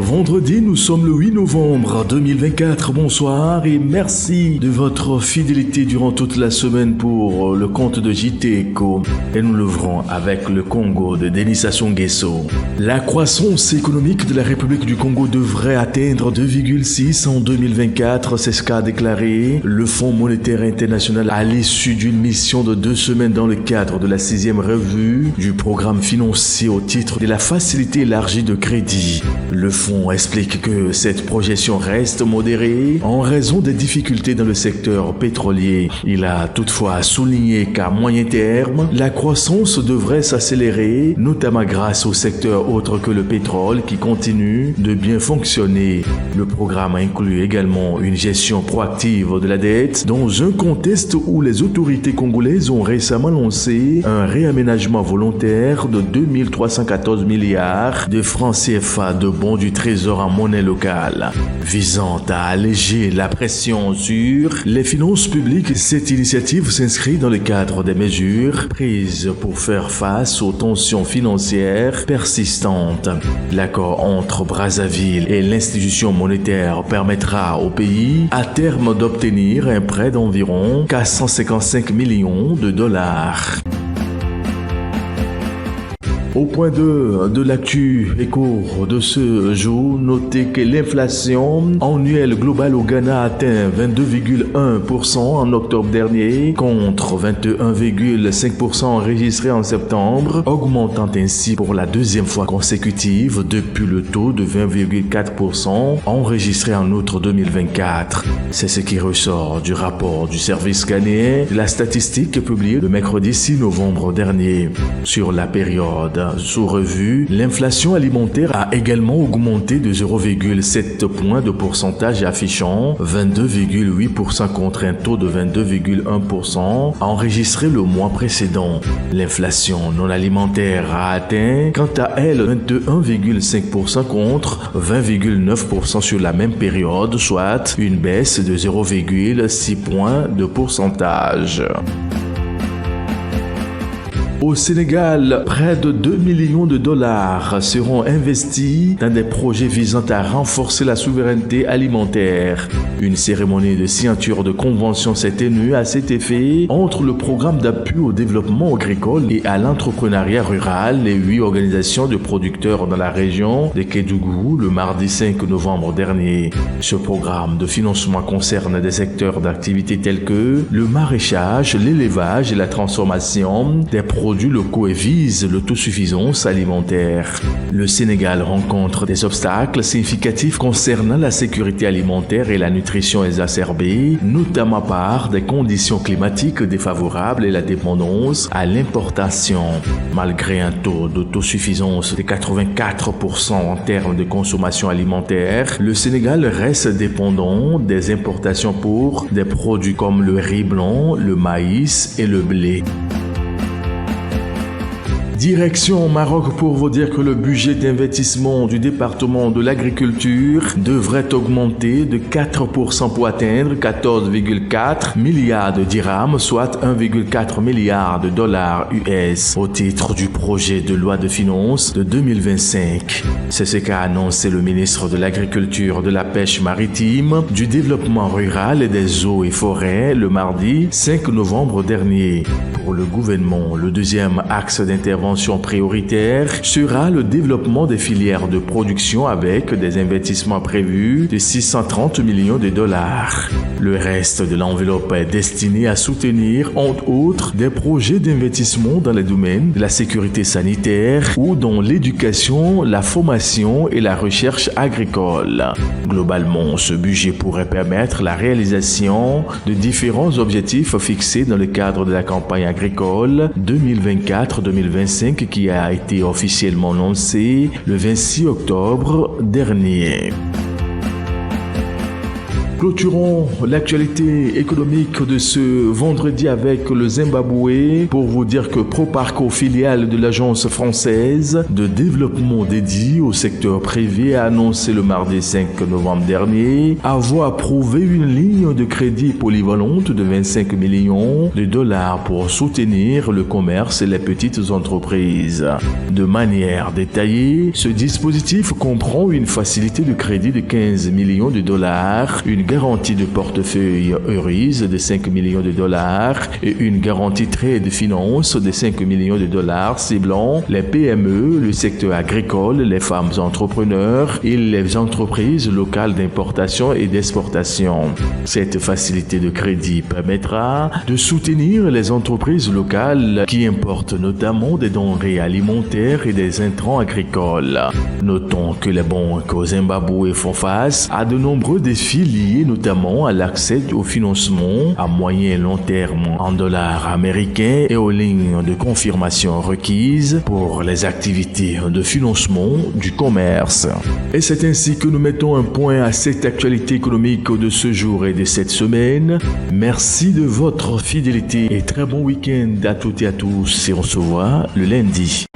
Vendredi, nous sommes le 8 novembre 2024. Bonsoir et merci de votre fidélité durant toute la semaine pour le compte de JT Eco. Et nous l'ouvrons avec le Congo de Denis Sassou Nguesso. La croissance économique de la République du Congo devrait atteindre 2,6 en 2024. C'est ce qu'a déclaré le Fonds monétaire international à l'issue d'une mission de 2 semaines dans le cadre de la 6e revue du programme financier au titre de la facilité élargie de crédit. Le fonds explique que cette projection reste modérée en raison des difficultés dans le secteur pétrolier. Il a toutefois souligné qu'à moyen terme, la croissance devrait s'accélérer, notamment grâce au secteur autre que le pétrole qui continue de bien fonctionner. Le programme inclut également une gestion proactive de la dette dans un contexte où les autorités congolaises ont récemment lancé un réaménagement volontaire de 2314 milliards de francs CFA de bons du Trésor en monnaie locale, visant à alléger la pression sur les finances publiques. Cette initiative s'inscrit dans le cadre des mesures prises pour faire face aux tensions financières persistantes. L'accord entre Brazzaville et l'institution monétaire permettra au pays à terme d'obtenir un prêt d'environ 455 millions de dollars. Au point 2 de l'actu éco de ce jour, notez que l'inflation annuelle globale au Ghana atteint 22,1% en octobre dernier contre 21,5% enregistré en septembre, augmentant ainsi pour la deuxième fois consécutive depuis le taux de 20,4% enregistré en août 2024. C'est ce qui ressort du rapport du service ghanéen de la statistique publié le mercredi 6 novembre dernier. Sur la période sous revue, l'inflation alimentaire a également augmenté de 0,7 points de pourcentage affichant 22,8% contre un taux de 22,1% enregistré le mois précédent. L'inflation non alimentaire a atteint quant à elle 21,5% contre 20,9% sur la même période, soit une baisse de 0,6 points de pourcentage. Au Sénégal, près de 2 millions de dollars seront investis dans des projets visant à renforcer la souveraineté alimentaire. Une cérémonie de signature de convention s'est tenue à cet effet entre le programme d'appui au développement agricole et à l'entrepreneuriat rural et 8 organisations de producteurs dans la région de Kédougou le mardi 5 novembre dernier. Ce programme de financement concerne des secteurs d'activité tels que le maraîchage, l'élevage et la transformation des produits locaux et vise l'autosuffisance alimentaire. Le Sénégal rencontre des obstacles significatifs concernant la sécurité alimentaire et la nutrition exacerbée, notamment par des conditions climatiques défavorables et la dépendance à l'importation. Malgré un taux d'autosuffisance de 84% en termes de consommation alimentaire, le Sénégal reste dépendant des importations pour des produits comme le riz blanc, le maïs et le blé. Direction au Maroc pour vous dire que le budget d'investissement du département de l'agriculture devrait augmenter de 4% pour atteindre 14,4 milliards de dirhams, soit 1,4 milliard de dollars US au titre du projet de loi de finances de 2025. C'est ce qu'a annoncé le ministre de l'Agriculture, de la Pêche maritime, du Développement rural et des eaux et forêts le mardi 5 novembre dernier. Pour le gouvernement, le deuxième axe d'intervention prioritaire sera le développement des filières de production avec des investissements prévus de 630 millions de dollars. Le reste de l'enveloppe est destiné à soutenir, entre autres, des projets d'investissement dans les domaines de la sécurité sanitaire ou dans l'éducation, la formation et la recherche agricole. Globalement, ce budget pourrait permettre la réalisation de différents objectifs fixés dans le cadre de la campagne agricole 2024-2025 qui a été officiellement lancé le 26 octobre dernier. clôturons l'actualité économique de ce vendredi avec le Zimbabwe pour vous dire que Proparco, filiale de l'agence française de développement dédiée au secteur privé, a annoncé le mardi 5 novembre dernier avoir approuvé une ligne de crédit polyvalente de 25 millions de dollars pour soutenir le commerce et les petites entreprises. De manière détaillée, ce dispositif comprend une facilité de crédit de 15 millions de dollars, une garantie de portefeuille EURIS de 5 millions de dollars et une garantie trade finance de 5 millions de dollars ciblant les PME, le secteur agricole, les femmes entrepreneurs et les entreprises locales d'importation et d'exportation. Cette facilité de crédit permettra de soutenir les entreprises locales qui importent notamment des denrées alimentaires et des intrants agricoles. Notons que les banques au Zimbabwe font face à de nombreux défis liés notamment à l'accès au financement à moyen et long terme en dollars américains et aux lignes de confirmation requises pour les activités de financement du commerce. Et c'est ainsi que nous mettons un point à cette actualité économique de ce jour et de cette semaine. Merci de votre fidélité et très bon week-end à toutes et à tous et on se voit le lundi.